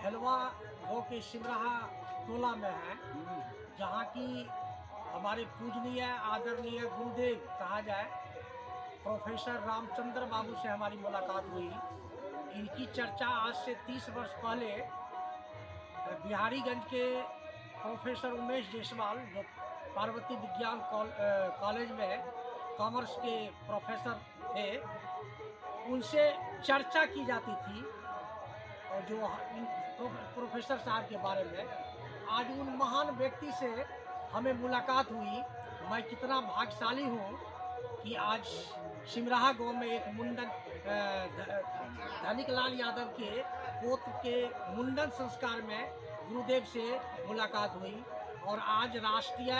हलवा गाँव के सिमराहा टोला में है, जहाँ की हमारे पूजनीय आदरणीय गुरुदेव कहा जाए प्रोफेसर रामचंद्र बाबू से हमारी मुलाकात हुई। इनकी चर्चा आज से 30 वर्ष पहले बिहारीगंज के प्रोफेसर उमेश जायसवाल, जो पार्वती विज्ञान कॉलेज में कॉमर्स के प्रोफेसर थे, उनसे चर्चा की जाती थी। और जो इन प्रोफेसर साहब के बारे में आज उन महान व्यक्ति से हमें मुलाकात हुई। मैं कितना भाग्यशाली हूँ कि आज सिमराहा गांव में एक मुंडन धनिक लाल यादव के पोत्र के मुंडन संस्कार में गुरुदेव से मुलाकात हुई। और आज राष्ट्रीय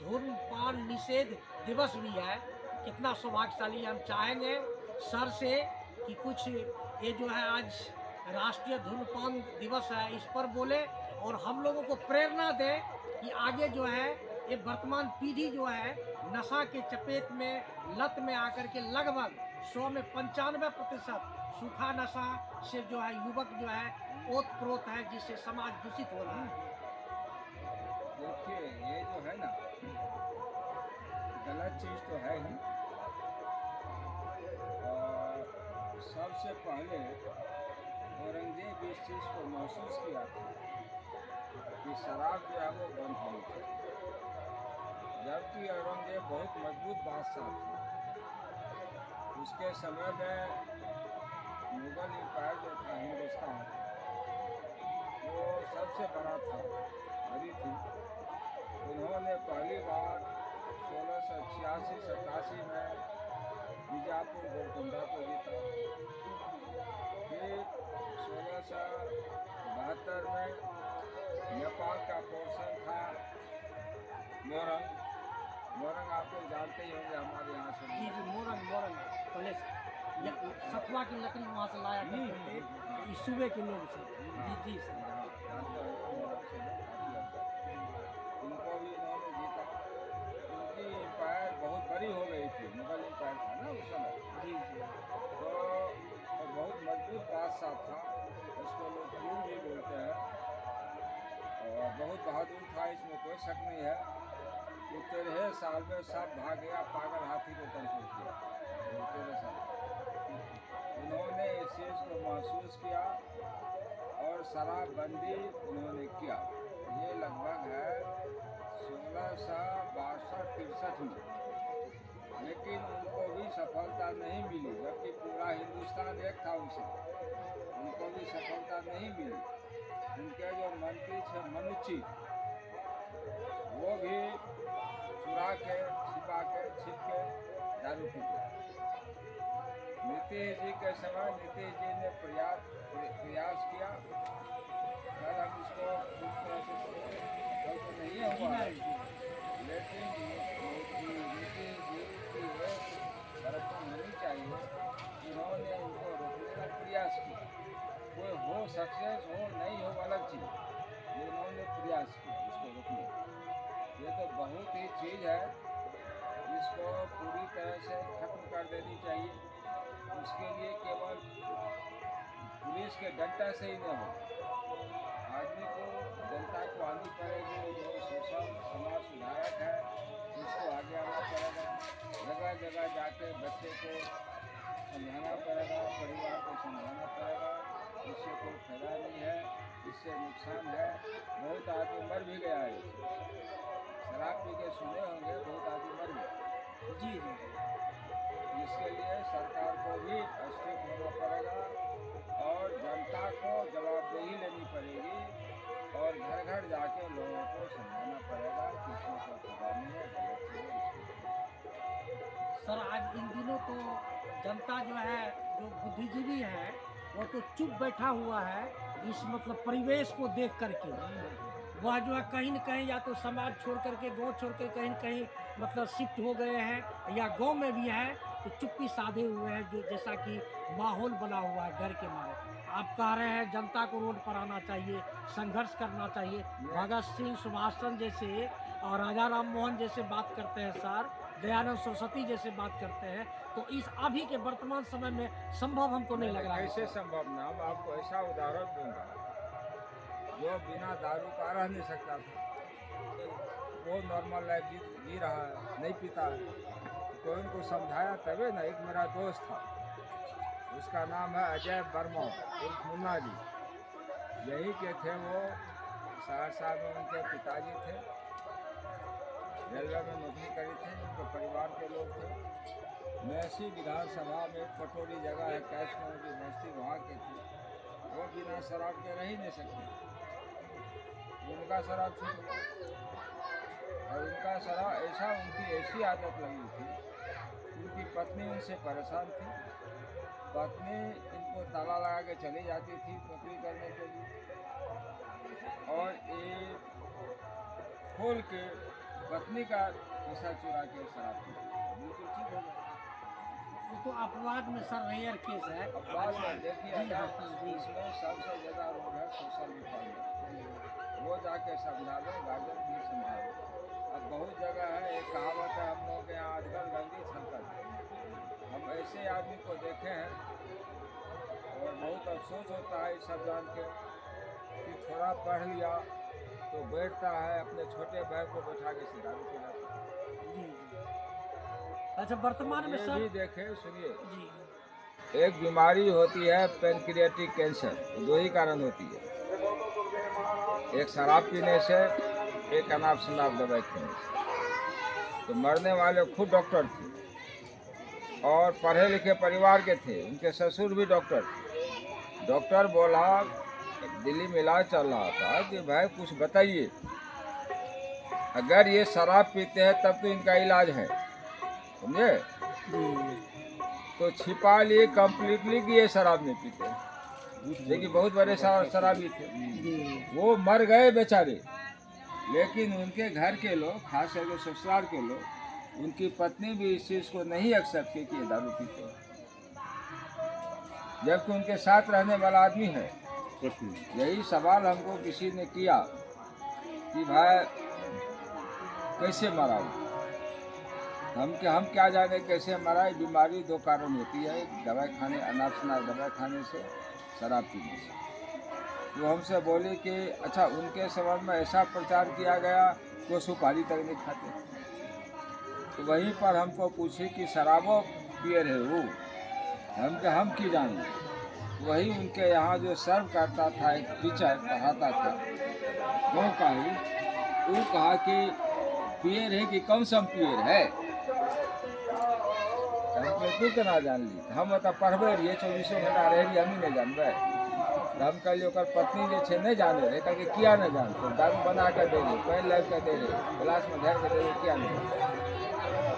धूम्रपान निषेध दिवस भी है। कितना सौभाग्यशाली। हम चाहेंगे सर से कि कुछ ये जो है आज राष्ट्रीय धूम्रपान दिवस है, इस पर बोले और हम लोगों को प्रेरणा दे कि आगे जो है ये वर्तमान पीढ़ी जो है नशा के चपेट में लत में आकर के लगभग 100 में 95% सूखा नशा से जो है युवक जो है ओत-प्रोत है, जिससे समाज दूषित हो रहा है। देखिए, ये जो है ना, गलत चीज़ तो है ही। और सबसे पहले औरंगजेब इस चीज़ को महसूस किया था कि शराब जो है वो बंद होनी चाहिए। जबकि औरंगजेब बहुत मजबूत बादशाह था। उसके समय में मुगल एम्पायर जो था हिंदुस्तान, वो सबसे बड़ा था, बड़ी थी। उन्होंने पहली बार 1686-87 में बीजापुर गोलकुंडा को जीता। फिर 1672 में नेपाल का पोर्शन था मोरंग। मोरंग आप लोग जानते ही होंगे, हमारे यहाँ से। जी जी, मोरंग पहले सखुआ की लकड़ी वहाँ से लाया करते थे, तो इस सूबे के लोग से। जी जी सर। जानते हो, मोरंग से काफ़ी अंदर। इनको भी इन्होंने जीता। उनकी एम्पायर बहुत बड़ी हो गई थी, मुगल एम्पायर था ना उस समय। जी जी। तो और बहुत मजबूत बादशाह था, उसको लोग क्रूर भी बोलते हैं। और बहुत बहादुर था, इसमें कोई शक नहीं है। वो 13 साल में सब भाग गया, पागल हाथी को कंट्रोल किया। 13 साल उन्होंने इस चीज़ को महसूस किया और शराबबंदी उन्होंने किया। ये लगभग है 1662-63 में। लेकिन उनको भी सफलता नहीं मिली, जबकि पूरा हिंदुस्तान एक था उसे। उनको भी सफलता नहीं मिली। उनके जो मंत्री थे मनुची, वो भी चुरा के, छिपा के, छिप के दारू पीते। नीतीश जी के समय नीतीश जी ने प्रयास किया, पर हम इसको पूरी तरह से फल तो नहीं हुआ है। लेकिन नीतीश जी की एक तरक्की होनी चाहिए। इन्होंने इनको रोकने का प्रयास किया। कोई हो, सक्सेस हो नहीं हो अलग चीज़, इन्होंने प्रयास किया इसको रोकने का। ये तो बहुत ही चीज़ है, इसको पूरी तरह से खत्म कर देनी चाहिए। उसके लिए केवल पुलिस के डंडा से ही नहीं हो, आदमी को, जनता को आनी पड़ेगी। जो शोषण समाज सुधारक है, उसको आगे आना पड़ेगा। जगह जगह जाके बच्चे को समझाना पड़ेगा, परिवार को समझाना पड़ेगा। इससे कोई फायदा नहीं है, इससे नुकसान है। बहुत आदमी मर भी गया है इससे। शराब पी के सुने होंगे, बहुत आदमी मर गया। जी जी। इसके लिए सरकार को भी स्ट्रिक्ट होना पड़ेगा और जनता को जवाबदेही लेनी पड़ेगी और घर घर जाके लोगों को समझाना पड़ेगा कि इसमें कोई खतरा नहीं है, गलत चीज़ है। सर आज इन दिनों तो जनता जो है, जो बुद्धिजीवी है, वो तो चुप बैठा हुआ है इस मतलब परिवेश को देख करके। वह जो है कहीं न कहीं या तो समाज छोड़ करके, गाँव छोड़ कर कहीं न कहीं मतलब शिफ्ट हो गए हैं, या गाँव में भी है तो चुप्पी साधे हुए हैं, जो जैसा कि माहौल बना हुआ है डर के मारे। आप कह रहे हैं जनता को रोड पर आना चाहिए, संघर्ष करना चाहिए। भगत सिंह, सुभाष चंद्र जैसे और राजा राम मोहन जैसे बात करते हैं सर, दयानंद सरस्वती जैसे बात करते हैं, तो इस अभी के वर्तमान समय में संभव हमको नहीं लग रहा है। कैसे संभव ना? हम आपको ऐसा उदाहरण दूंगा जो बिना दारू का रह नहीं सकता था, वो नॉर्मल लाइफ जी रहा है, नहीं पीता है। तो इनको समझाया तभी ना। एक मेरा दोस्त था, उसका नाम है अजय वर्मा उर्फ मुन्ना जी, यही के थे वो। सहरसा में उनके पिताजी थे, रेलवे में नौकरी करी थी, उनके परिवार के लोग थे। मैसी विधानसभा में पटोरी जगह है, कैसनों की बस्ती, वहाँ के थे। वो बिना शराब के रह ही नहीं सकते, उनका शराब थी। और उनका शराब ऐसा, उनकी ऐसी आदत लगी थी, उनकी पत्नी उनसे परेशान थी। पत्नी इनको ताला लगा के चली जाती थी नौकरी करने के लिए, और ये खोल के पत्नी का पैसा चुरा के शराब पी। बिल्कुल ठीक हो गया। वो तो अपवाद में सर रेयर केस है। अपवाद में देखिए, जी हाँ, जी। इसमें सबसे ज़्यादा रोग है सोशल रिफॉर्म। वो जाके समझा लो, गार्जियन भी समझा लो। अब बहुत जगह है, एक कहावत है हम लोग के यहाँ, आजकल गंदी छलकत। हम ऐसे आदमी को देखे हैं और बहुत अफसोस होता है इस सब जान के कि थोड़ा पढ़ लिया तो बैठता है, अपने छोटे भाई को बैठा के दारू पिलाता है। जी जी। अच्छा, वर्तमान में ये सर भी देखे, सुनिए, जी एक बीमारी होती है पेनक्रियाटिक कैंसर, दो ही कारण होती है, एक शराब पीने से, एक अनाप शनाप दवाई खाने से। तो मरने वाले खुद डॉक्टर थे और पढ़े लिखे परिवार के थे, उनके ससुर भी डॉक्टर थे। डॉक्टर बोला, दिल्ली में इलाज चल रहा था, कि भाई कुछ बताइए, अगर ये शराब पीते हैं तब तो इनका इलाज है, समझे। जी तो छिपा लिए कम्प्लीटली कि ये शराब नहीं पीते, लेकिन बहुत बड़े शराबी थे। जी वो मर गए बेचारे, लेकिन उनके घर के लोग, खास करके ससुराल के लोग, उनकी पत्नी भी इस चीज़ को नहीं एक्सेप्ट की कि ये दारू पीते हैं, जबकि उनके साथ रहने वाला आदमी है। यही सवाल हमको किसी ने किया कि भाई कैसे मरा वो? हम क्या जाने कैसे मरा। ये बीमारी दो कारण होती है, दवाई खाने, अनाप शनाप दवाई खाने से, शराब पीने से। वो हमसे बोले कि अच्छा, उनके समझ में ऐसा प्रचार किया गया कि वो सुपारी तक नहीं खाते। तो वहीं पर हमको पूछे कि शराबो पिए रहे वो, हम की जाने। वही उनके यहाँ जो सर्व करता था, एक टीचर पढ़ाता था गाँव का ही, वो कहा कि पिए रहे कि कौन सा पिए है। हमको तू केना जान ली, हम मतलब पढ़बे रहिए 24 घंटा रह रही, हम ही नहीं जानबे। हम कहलिए ओकर पत्नी जो छे नहीं जाने रहे, कहके किया नहीं जान, तो दारू बना कर दे रहे, पैन लाइव कर दे रहे, गिलास में धर कर दे रहे, किया नहीं।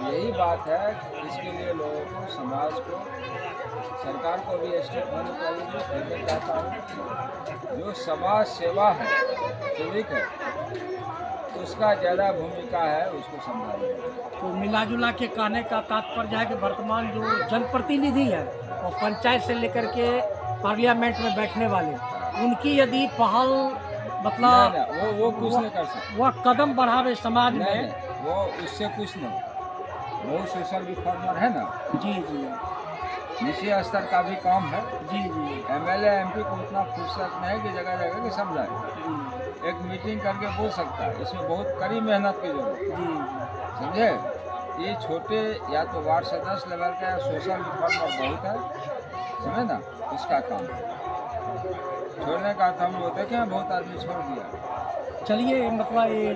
यही बात है, इसके लिए लोगों को, समाज को, सरकार को भी स्टेप होनी चाहिए। मैं चाहता हूँ जो समाज सेवा है, सिविक है, उसका ज़्यादा भूमिका है, उसको संभालना। तो मिला जुला के कहने का तात्पर्य है कि वर्तमान जो जनप्रतिनिधि है और पंचायत से लेकर के पार्लियामेंट में बैठने वाले, उनकी यदि पहल मतलब नहीं, वो कुछ नहीं कर सकते, वह कदम बढ़ावे समाज में। नहीं, वो उससे कुछ नहीं। वो सोशल रिफॉर्मर है ना। जी जी निचले स्तर का भी काम है। जी जी एमएलए एमपी को उतना फुर्सत नहीं है कि जगह जगह के समझाए, जी एक मीटिंग करके बोल सकता है। इसमें बहुत कड़ी मेहनत की जरूरत है, जी समझे। ये छोटे या तो वार्ड सदस्य लेवल का सोशल रिफॉर्मर बहुत है, समझे ना, उसका काम छोड़ने का था। हम लोग देखे बहुत आदमी छोड़ दिया। चलिए, मतलब ये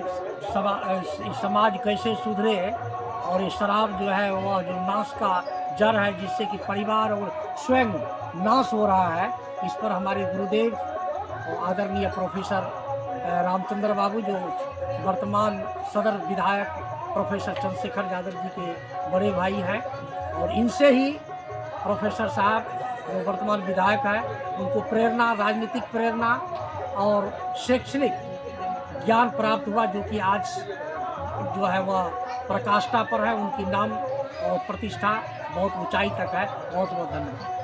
समाज कैसे सुधरे और ये शराब जो है वह जो नाश का जड़ है, जिससे कि परिवार और स्वयं नाश हो रहा है, इस पर हमारे गुरुदेव और आदरणीय प्रोफेसर रामचंद्र बाबू, जो वर्तमान सदर विधायक प्रोफेसर चंद्रशेखर यादव जी के बड़े भाई हैं, और इनसे ही प्रोफेसर साहब जो वर्तमान विधायक है, उनको प्रेरणा, राजनीतिक प्रेरणा और शैक्षणिक ज्ञान प्राप्त हुआ, जो कि आज जो है वह प्रकाष्ठा पर है। उनकी नाम और प्रतिष्ठा बहुत ऊंचाई तक है। बहुत बहुत धन्यवाद।